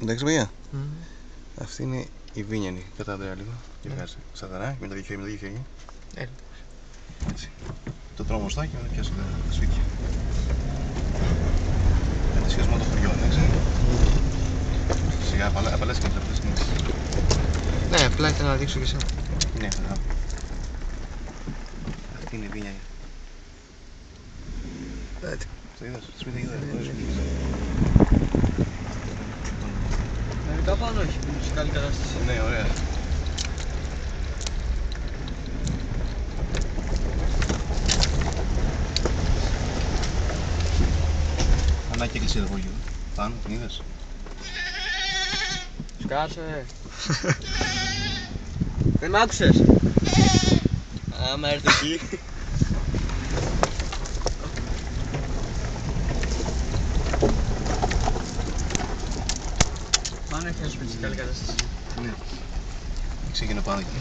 Εντάξει, παιδιά. Αυτή είναι η Βίνιανη. Κατά το λίγο. Κοιτάξτε. Σταθερά, με τα δύο χέρια. Έτσι. Το τρώω μοστάκι με να πιάσω τα σπίτια. Είναι σχέση με το χωριό, εντάξει. Σιγά, απαλές κινήσεις. Ναι, απλά ήθελα να δείξω και εσένα. Ναι, θα. Αυτή είναι η Βίνιανη. Το είδες, το σπίτι είδες. Μερικά πάνω έχει που είναι σε καλή κατάσταση. Ναι, ωραία. Ανάκι έκλεισε εδώ γύρω. Πάνω, την είδες. Σκάσε. Δεν μ' άκουσες. Άμα έρθει εκεί. Πάνω έχει ένα σπίτι σε καλή κατάσταση. Ναι. Ξεκινώ πάνω εκεί.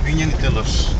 Βίνιανη τέλος.